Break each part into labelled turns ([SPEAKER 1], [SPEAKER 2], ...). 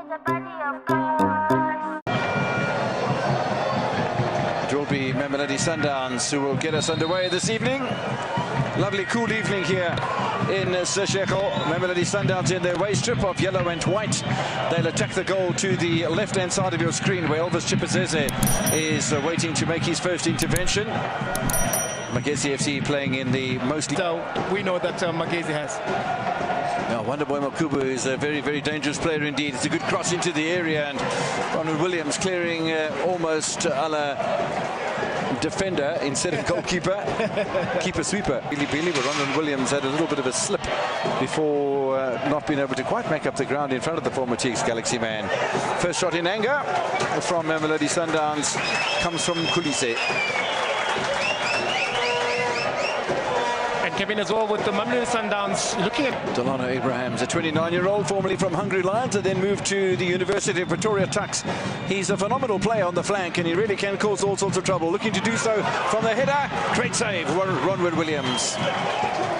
[SPEAKER 1] It will be Mamelodi Sundowns who will get us underway this evening. Lovely cool evening here in Sesheko. Mamelodi Sundowns in their away strip of yellow and white. They'll attack the goal to the left-hand side of your screen where Elvis Chipazeze is waiting to make his first intervention. Magesi FC playing in the mostly...
[SPEAKER 2] So we know that Magesi has.
[SPEAKER 1] Now, Wonderboy Makubu is a very, very dangerous player indeed. It's a good cross into the area, and Ronald Williams clearing almost a la defender instead of goalkeeper. Keeper sweeper. Billy, but Ronald Williams had a little bit of a slip before not being able to quite make up the ground in front of the former Chiefs Galaxy man. First shot in anger from Mamelodi Sundowns comes from Kulise.
[SPEAKER 2] Kevin as well with the Mamelodi Sundowns looking at
[SPEAKER 1] Delano Abrahams, a 29-year-old formerly from Hungry Lions and then moved to the University of Pretoria Tuks. He's a phenomenal player on the flank and he really can cause all sorts of trouble. Looking to do so from the header. Great save, Ronwood Williams.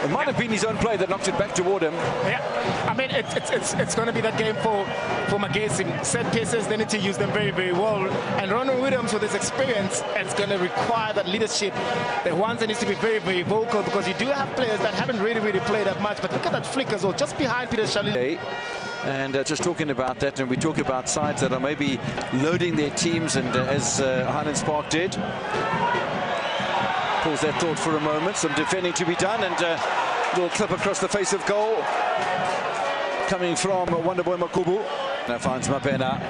[SPEAKER 1] It might have been his own play that knocked it back toward him.
[SPEAKER 2] Yeah, I mean it's going to be that game for Magesi. Set pieces, they need to use them very, very well. And Ronald Williams with his experience, it's going to require that leadership. The ones that needs to be very, very vocal because you do have players that haven't really played that much. But look at that flick as well, just behind Peter Shalulile.
[SPEAKER 1] And just talking about that, and we talk about sides that are maybe loading their teams, and as Highlands Park did. Pause that thought for a moment. Some defending to be done, and a little clip across the face of goal coming from Wonderboy Makubu. Now finds Mapena.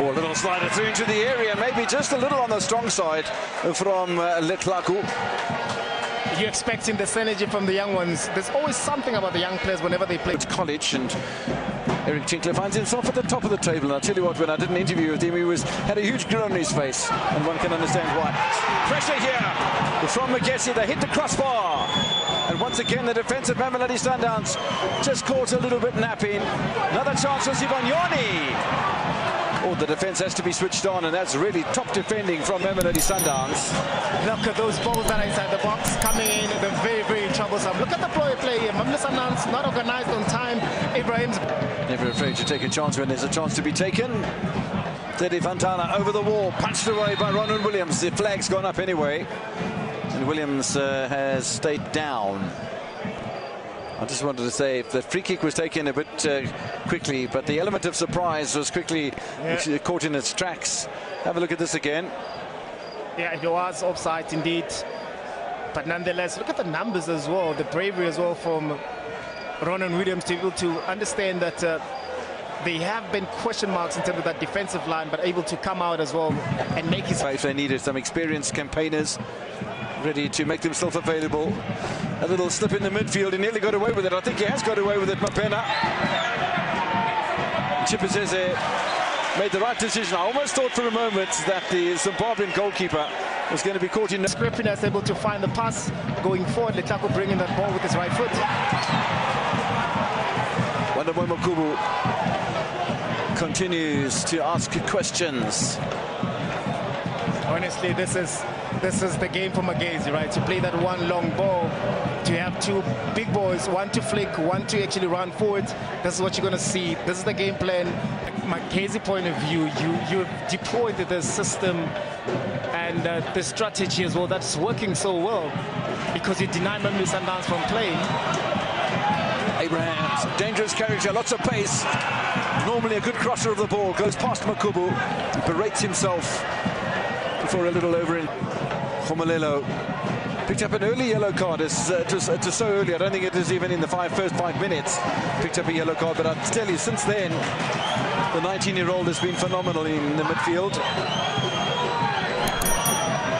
[SPEAKER 1] Or a little slider through into the area, maybe just a little on the strong side from Letlaku.
[SPEAKER 2] You're expecting the synergy from the young ones. There's always something about the young players whenever they play.
[SPEAKER 1] It's college, and Eric Tinkler finds himself at the top of the table. And I'll tell you what, when I did an interview with him, he had a huge grin on his face, and one can understand why. Pressure here from Magesi. They hit the crossbar. And once again, the defense of Mamelodi Sundowns just caught a little bit napping. Another chance for Sibanyoni. Oh, the defense has to be switched on, and that's really top defending from Mamelodi Sundowns.
[SPEAKER 2] Look at those balls that are inside the box coming in. They're very, very troublesome. Look at the play here. Mamelodi Sundowns not organized on time. Ibrahim's
[SPEAKER 1] never afraid to take a chance when there's a chance to be taken. Teddy Fantana over the wall, punched away by Ronald Williams. The flag's gone up anyway, and Williams has stayed down. I just wanted to say the free kick was taken a bit quickly, but the element of surprise was quickly caught in its tracks. Have a look at this again.
[SPEAKER 2] Yeah, it was offside indeed. But nonetheless, look at the numbers as well, the bravery as well from Ronald Williams to be able to understand that they have been question marks in terms of that defensive line, but able to come out as well and make his...
[SPEAKER 1] If they needed some experienced campaigners ready to make themselves available. A little slip in the midfield. He nearly got away with it. I think he has got away with it, Mapena. Chipazeze made the right decision. I almost thought for a moment that the Zimbabwean goalkeeper was going to be caught in...
[SPEAKER 2] Scrippiness able to find the pass going forward. Letlaku bringing that ball with his right foot.
[SPEAKER 1] Wonderboy Makubu continues to ask questions.
[SPEAKER 2] Honestly, this is the game for Magesi, right? To play that one long ball, to have two big boys, one to flick, one to actually run forward. This is what you're going to see. This is the game plan. Magesi point of view, you've deployed the system and the strategy as well. That's working so well because you deny Mamelodi Sundowns from playing.
[SPEAKER 1] Abraham's dangerous character, lots of pace. Normally a good crosser of the ball, goes past Makubu. He berates himself before a little over in. Khomelelo picked up an early yellow card. It was so early, I don't think it was even in the first 5 minutes. Picked up a yellow card, but I tell you, since then, the 19-year-old has been phenomenal in the midfield.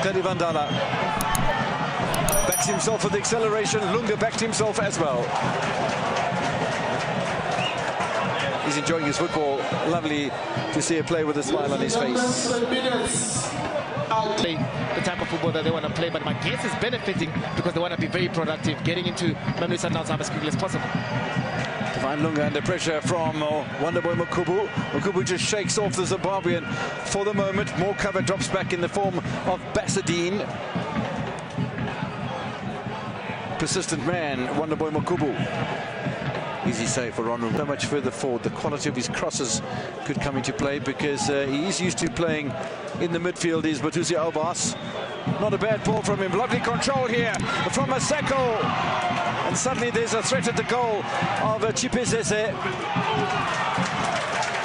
[SPEAKER 1] Teddy Vandala backs himself with the acceleration. Lunga backed himself as well. He's enjoying his football. Lovely to see a player with a smile on his face.
[SPEAKER 2] The type of football that they want to play, but Magesi is benefiting because they want to be very productive, getting into Mamelodi Sundowns as quickly as possible.
[SPEAKER 1] Divine Lunga under pressure from Wonderboy Makubu. Makubu just shakes off the Zimbabwean for the moment. More cover drops back in the form of Basadine. Persistent man, Wonderboy Makubu. Easy save for Ronald. So much further forward. The quality of his crosses could come into play because he is used to playing in the midfield. Is Batusi Albas. Not a bad ball from him. Lovely control here from Maseko. And suddenly there's a threat at the goal of Chipesese.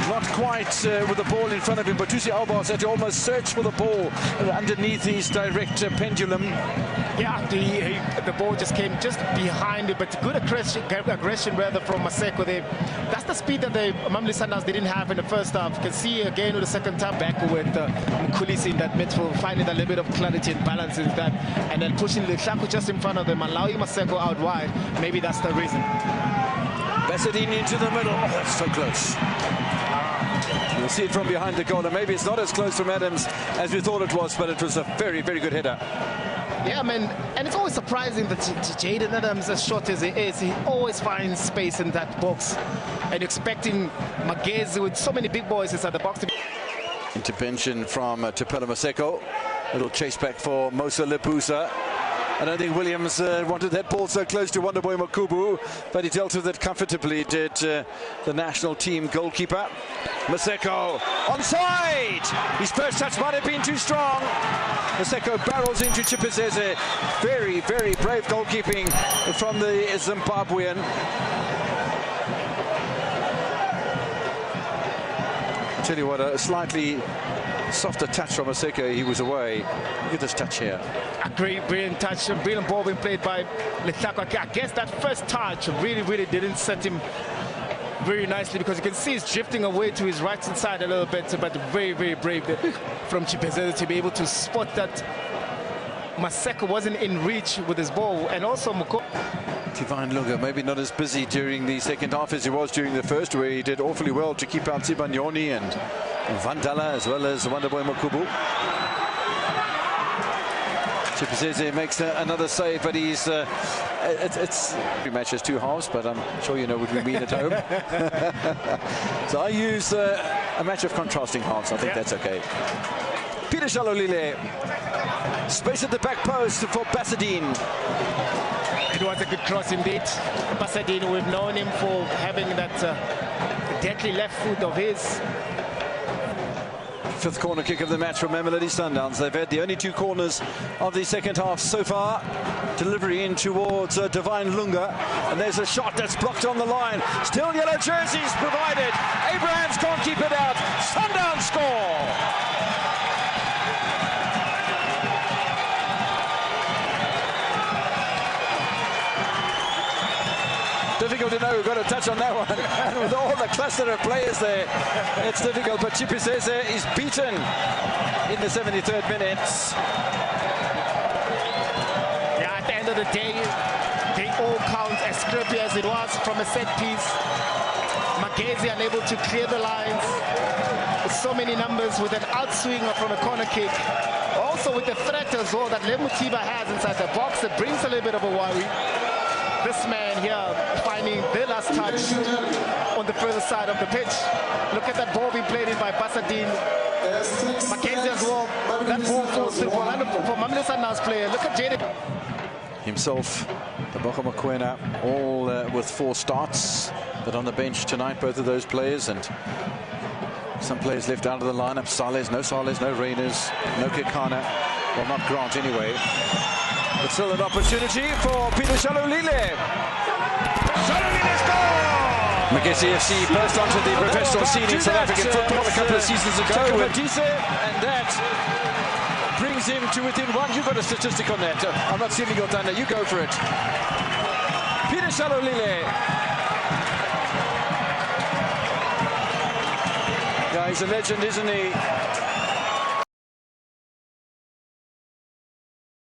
[SPEAKER 1] Not quite with the ball in front of him. Batusi Albas had to almost search for the ball underneath his direct pendulum.
[SPEAKER 2] Yeah, the ball just came just behind it, but good aggression rather from Maseko there. That's the speed that the Mamelodi Sundowns didn't have in the first half. You can see again with the second time back with Mkulisi in that midfield, finding a little bit of clarity and balance in that, and then pushing Shaku just in front of them, allowing Maseko out wide. Maybe that's the reason.
[SPEAKER 1] Basadini into the middle. Oh, so close. You'll see it from behind the goal, and maybe it's not as close from Adams as we thought it was, but it was a very, very good header.
[SPEAKER 2] Yeah, man, and it's always surprising that Jaden Adams, as short as he is, he always finds space in that box. And expecting Magesi with so many big boys inside the box.
[SPEAKER 1] Intervention from Teboho Mokoena. Little chase back for Mosa Lepusa. I don't think Williams wanted that ball so close to Wonderboy Makubu, but he dealt with it comfortably, did the national team goalkeeper. Maseko onside! His first touch might have been too strong. Maseko barrels into Chipesese. Very, very brave goalkeeping from the Zimbabwean. I'll tell you what, a slightly softer touch from Maseko, he was away. Look at this touch here.
[SPEAKER 2] A great, brilliant touch, a brilliant ball being played by Letako. I guess that first touch really didn't set him very nicely, because you can see he's drifting away to his right hand side a little bit, but very, very brave from Chipesese to be able to spot that Maseko wasn't in reach with his ball. And also
[SPEAKER 1] Divine Lunga, maybe not as busy during the second half as he was during the first, where he did awfully well to keep out Sibanyoni and Vandala, as well as Wonderboy Makubu. Chipesese makes another save, but he's it's every match has two halves, but I'm sure you know what we mean at home. So I use a match of contrasting halves. I think that's okay. Peter Shalulile, space at the back post for Basadine.
[SPEAKER 2] It was a good cross indeed. Basadine, we've known him for having that deadly left foot of his.
[SPEAKER 1] Fifth corner kick of the match from Mamelodi Sundowns. They've had the only two corners of the second half so far. Delivery in towards Divine Lunga, and there's a shot that's blocked on the line. Still yellow jerseys provided. Abrahams can't keep it out. Sundowns score. Difficult to know who got a touch on that one. And with all the cluster of players there, it's difficult. But Chipesese is beaten in the 73rd minute.
[SPEAKER 2] Yeah, at the end of the day, they all count, as scrappy as it was from a set piece. Magesi unable to clear the lines. With so many numbers, with an outswing from a corner kick. Also with the threat as well that Lemutiba has inside the box, that brings a little bit of a worry. This man here finding the last touch on the further side of the pitch. Look at that ball being played in by Basadine. Magesi as well. That ball falls for Mamelodi Sundowns player. Look at Jaden
[SPEAKER 1] Himself, Teboho Mokoena, all with 4 starts, but on the bench tonight, both of those players, and some players left out of the lineup. Sales, no Reyners, no Kekana. Well, not Grant anyway. But still an opportunity for Peter Shalulile. Shalulile scores! Magesi FC burst onto the professional scene in South African football a couple of seasons ago. And that brings him to within 1. You've got a statistic on that. I'm not stealing your thunder. You go for it. Peter Shalulile. Yeah, he's a legend, isn't he?